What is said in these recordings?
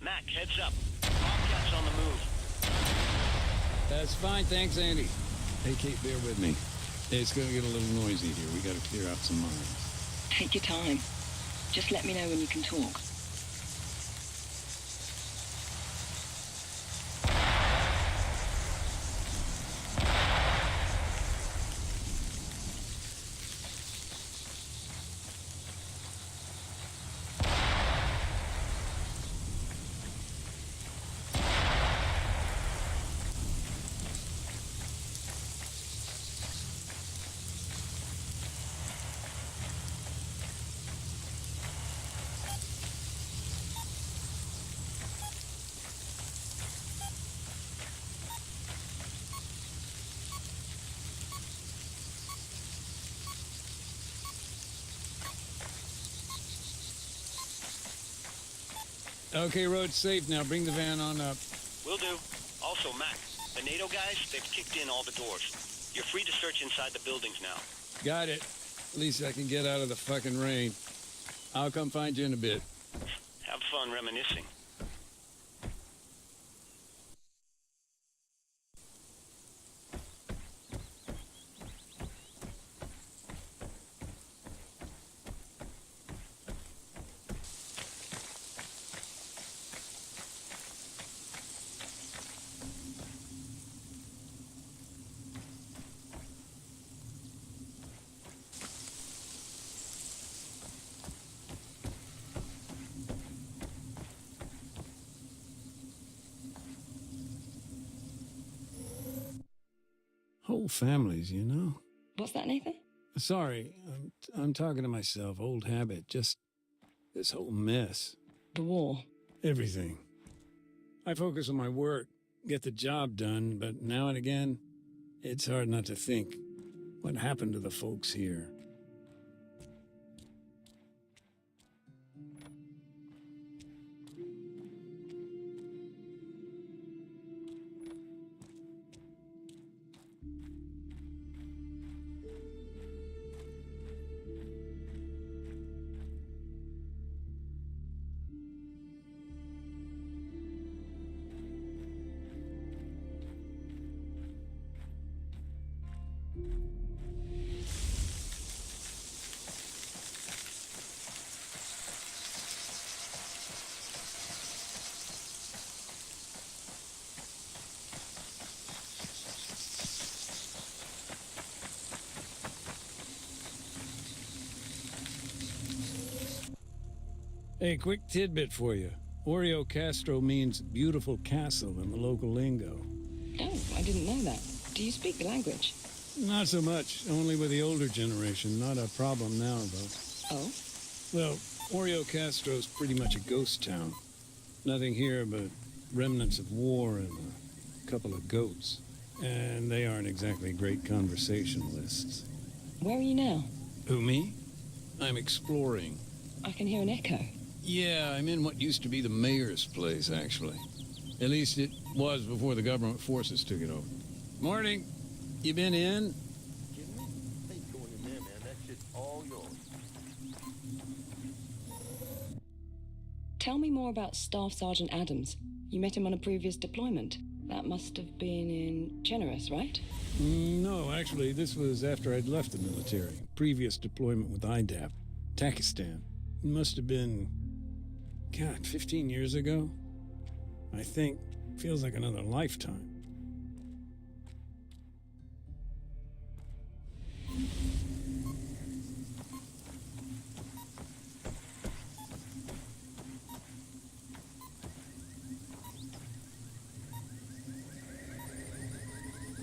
Mac, heads up. Bobcat's on the move. That's fine, thanks, Andy. Hey, Kate, bear with me. It's gonna get a little noisy here. We gotta clear out some minds. Take your time. Just let me know when you can talk. Okay, road's safe now. Bring the van on up. Will do. Also, Mac, the NATO guys, they've kicked in all the doors. You're free to search inside the buildings now. Got it. At least I can get out of the fucking rain. I'll come find you in a bit. Have fun reminiscing. Whole families, you know? What's that, Nathan? Sorry, I'm talking to myself. Old habit. Just this whole mess. The war. Everything. I focus on my work, get the job done, but now and again, it's hard not to think. What happened to the folks here? Hey, quick tidbit for you. Oreo Castro means beautiful castle in the local lingo. Oh, I didn't know that. Do you speak the language? Not so much, only with the older generation. Not a problem now, though. Oh? Well, Oreo Castro's pretty much a ghost town. Nothing here but remnants of war and a couple of goats. And they aren't exactly great conversationalists. Where are you now? Who, me? I'm exploring. I can hear an echo. Yeah, I'm in what used to be the mayor's place, actually. At least it was before the government forces took it over. Morning. You been in? Kidding me? Ain't going in there, man. That shit's all yours. Tell me more about Staff Sergeant Adams. You met him on a previous deployment. That must have been in Generous, right? No, actually, this was after I'd left the military. Previous deployment with IDAP. Pakistan. It must have been, God, 15 years ago? I think. Feels like another lifetime.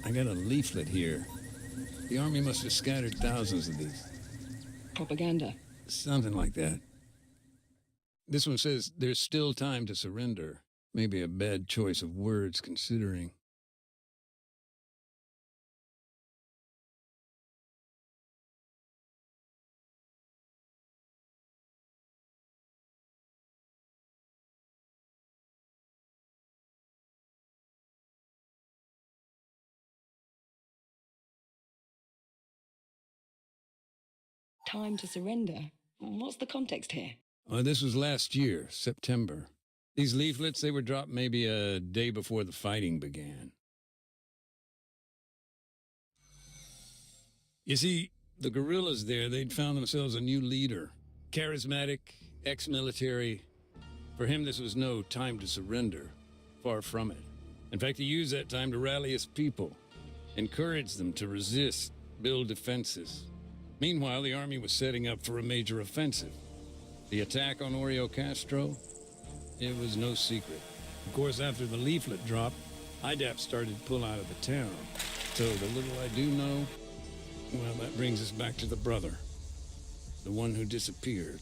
I got a leaflet here. The Army must have scattered thousands of these. Propaganda. Something like that. This one says, there's still time to surrender. Maybe a bad choice of words, considering. Time to surrender. What's the context here? This was last year, September. These leaflets, they were dropped maybe a day before the fighting began. You see, the guerrillas there, they'd found themselves a new leader. Charismatic, ex-military. For him, this was no time to surrender. Far from it. In fact, he used that time to rally his people, encourage them to resist, build defenses. Meanwhile, the army was setting up for a major offensive. The attack on Oreo Castro, it was no secret. Of course, after the leaflet dropped, IDAP started to pull out of the town. So the little I do know, well, that brings us back to the brother. The one who disappeared.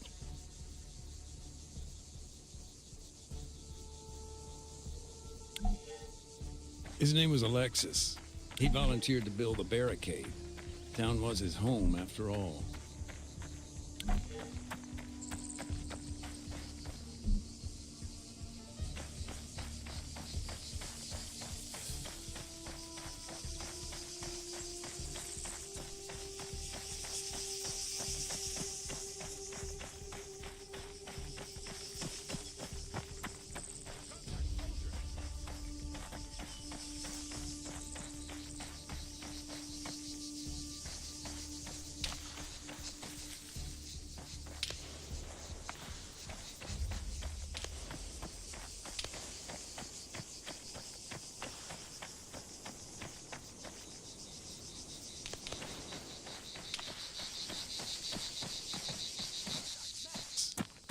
His name was Alexis. He volunteered to build a barricade. Town was his home, after all.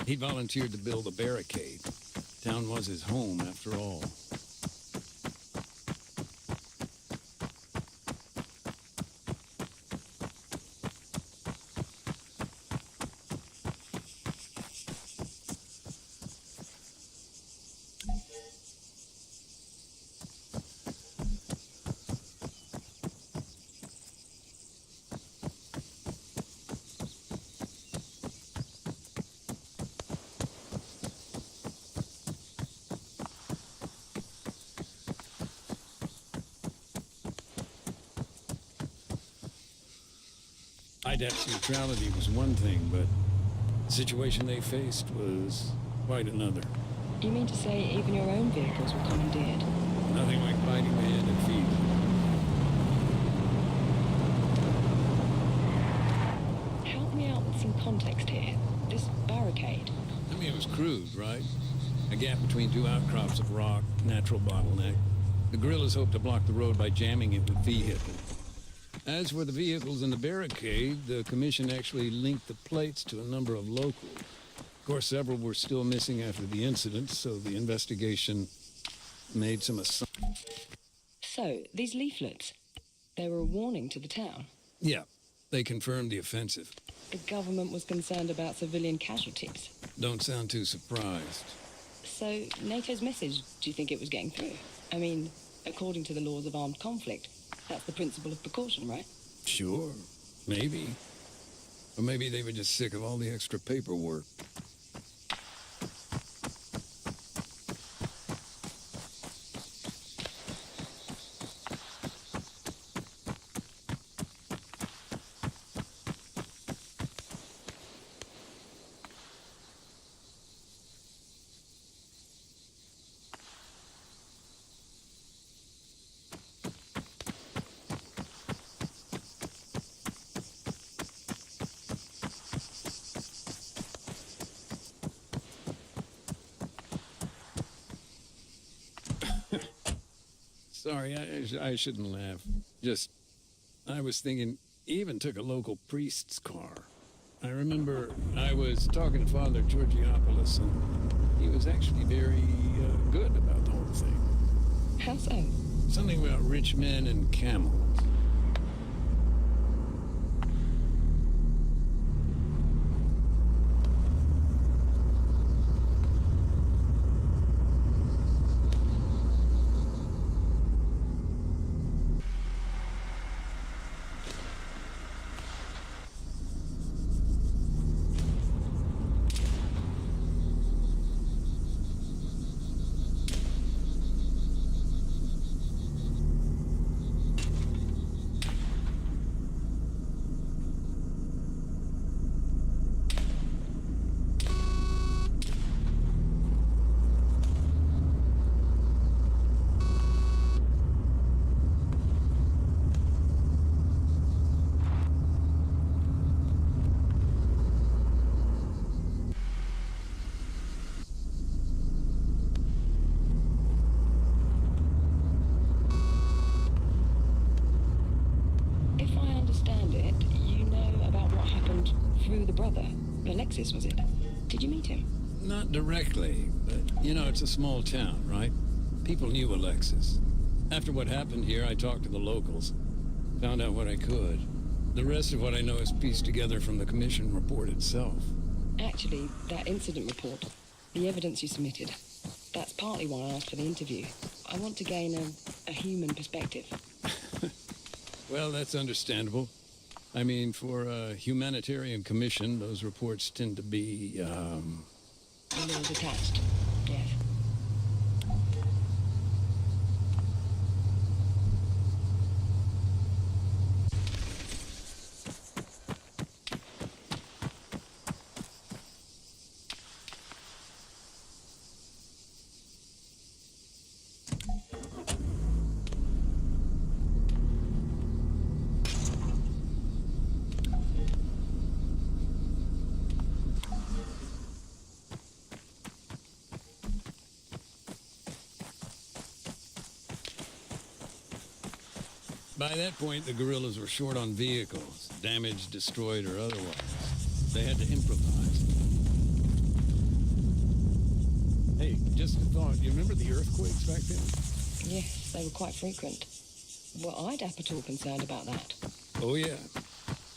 He volunteered to build a barricade. Town was his home, after all. IDAP's neutrality was one thing, but the situation they faced was quite another. You mean to say even your own vehicles were commandeered? Nothing like fighting man and feet. Help me out with some context here. This barricade. I mean, it was crude, right? A gap between two outcrops of rock, natural bottleneck. The guerrillas hoped to block the road by jamming it with vehicles. As for the vehicles in the barricade, the commission actually linked the plates to a number of locals. Of course, several were still missing after the incident, so the investigation made some assumptions. So, these leaflets, they were a warning to the town. Yeah, they confirmed the offensive. The government was concerned about civilian casualties. Don't sound too surprised. So, NATO's message, do you think it was getting through? I mean, according to the laws of armed conflict, that's the principle of precaution, right? Sure, maybe. Or maybe they were just sick of all the extra paperwork. Sorry, I shouldn't laugh. Just, I was thinking, he even took a local priest's car. I remember I was talking to Father Georgiopoulos, and he was actually very good about the whole thing. How so? Something about rich men and camels. through the brother. Alexis, was it? Did you meet him? Not directly, but, it's a small town, right? People knew Alexis. After what happened here, I talked to the locals. Found out what I could. The rest of what I know is pieced together from the commission report itself. Actually, that incident report, the evidence you submitted, that's partly why I asked for the interview. I want to gain a human perspective. Well, that's understandable. I mean, for a humanitarian commission, those reports tend to be, A little detached, yes. By that point, the guerrillas were short on vehicles, damaged, destroyed, or otherwise. They had to improvise. Hey, just a thought. You remember the earthquakes back then? Yes, they were quite frequent. Were IDAP at all concerned about that? Oh, yeah.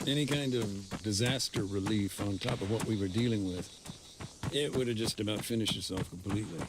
Any kind of disaster relief on top of what we were dealing with, it would have just about finished itself completely.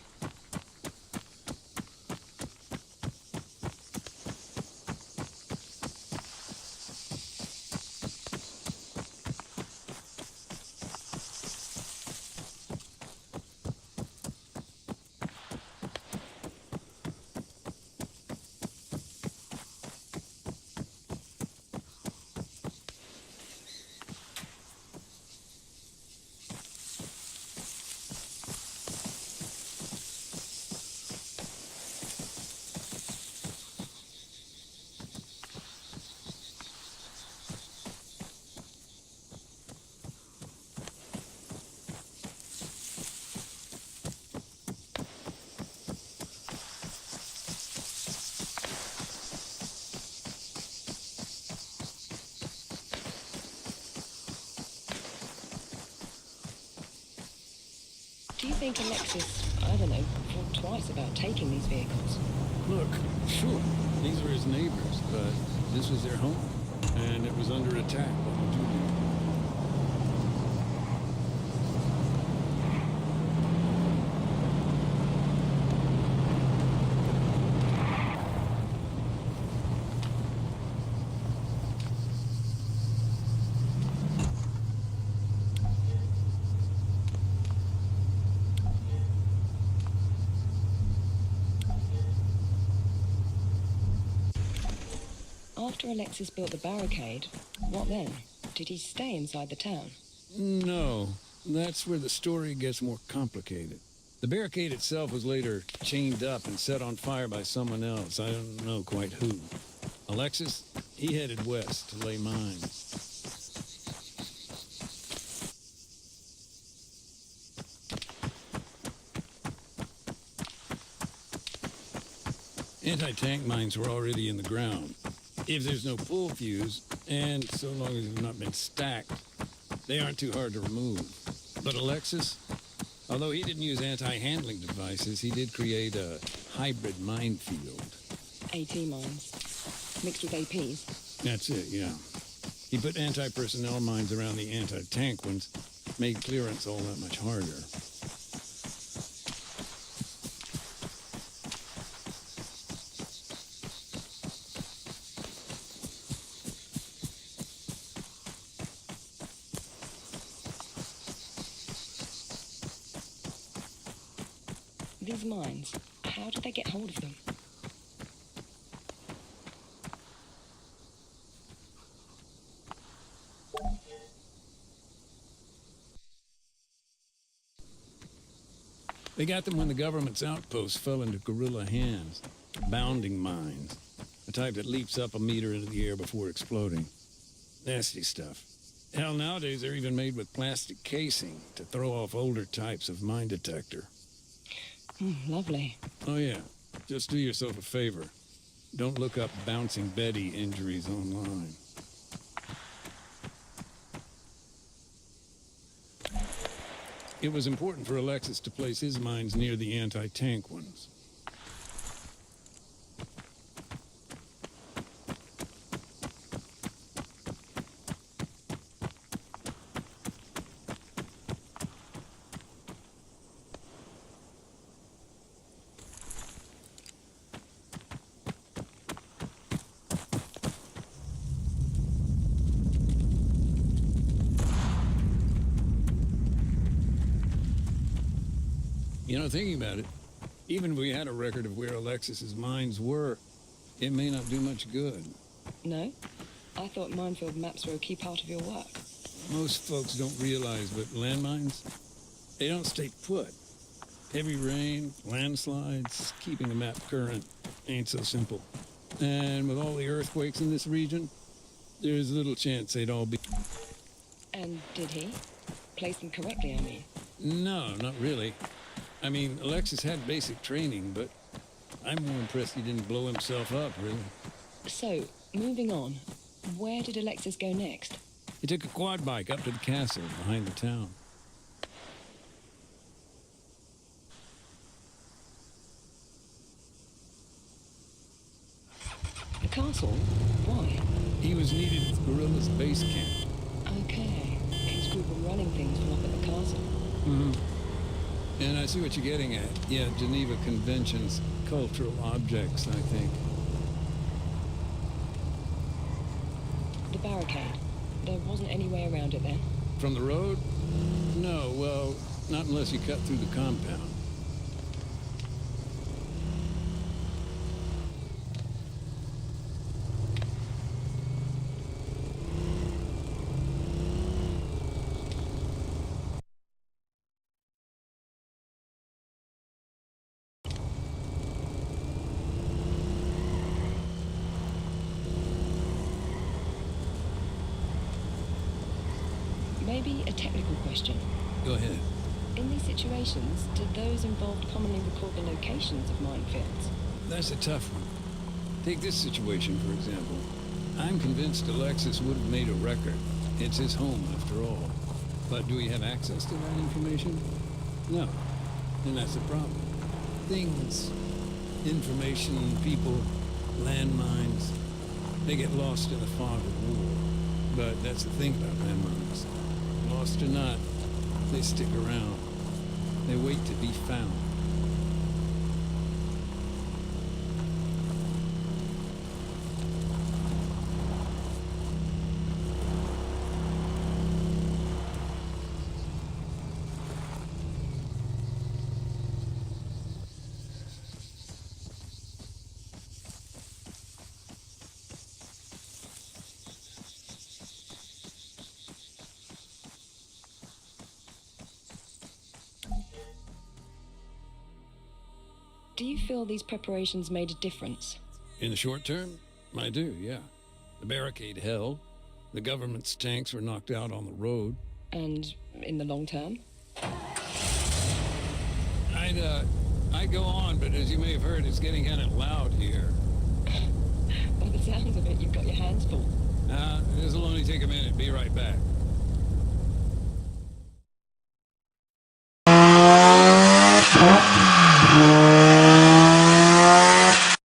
Do you think Alexis, I don't know, thought twice about taking these vehicles? Look, sure, these were his neighbors, but this was their home, and it was under attack. What would you do? After Alexis built the barricade, what then? Did he stay inside the town? No, that's where the story gets more complicated. The barricade itself was later chained up and set on fire by someone else. I don't know quite who. Alexis, he headed west to lay mines. Anti-tank mines were already in the ground. If there's no pull fuse, and so long as they've not been stacked, they aren't too hard to remove. But Alexis, although he didn't use anti-handling devices, he did create a hybrid minefield. AT mines, mixed with APs. That's it, yeah. He put anti-personnel mines around the anti-tank ones, made clearance all that much harder. These mines, how did they get hold of them? They got them when the government's outposts fell into guerrilla hands. Bounding mines. The type that leaps up a meter into the air before exploding. Nasty stuff. Hell, nowadays they're even made with plastic casing to throw off older types of mine detector. Lovely. Oh yeah, just do yourself a favor. Don't look up Bouncing Betty injuries online. It was important for Alexis to place his mines near the anti-tank ones. You know, thinking about it, even if we had a record of where Alexis's mines were, it may not do much good. No? I thought minefield maps were a key part of your work. Most folks don't realize, but landmines, they don't stay put. Heavy rain, landslides, keeping the map current ain't so simple. And with all the earthquakes in this region, there's little chance they'd all be... And did he? Place them correctly, I mean. No, not really. I mean, Alexis had basic training, but I'm more impressed he didn't blow himself up, really. So, moving on, where did Alexis go next? He took a quad bike up to the castle behind the town. The castle? Why? He was needed at Guerrilla's base camp. Okay. His group were running things from up at the castle. Mm-hmm. And I see what you're getting at. Yeah, Geneva Convention's cultural objects, I think. The barricade. There wasn't any way around it then? From the road? No, well, not unless you cut through the compound. Maybe a technical question. Go ahead. In these situations, do those involved commonly record the locations of minefields? That's a tough one. Take this situation, for example. I'm convinced Alexis would have made a record. It's his home, after all. But do we have access to that information? No. And that's the problem. Things, information, people, landmines, they get lost in the fog of war. But that's the thing about landmines. Lost or not, they stick around. They wait to be found. Do you feel these preparations made a difference? In the short term, I do, yeah. The barricade held. The government's tanks were knocked out on the road. And in the long term? I'd go on, but as you may have heard, it's getting kind of loud here. By the sounds of it, you've got your hands full. This'll only take a minute. Be right back.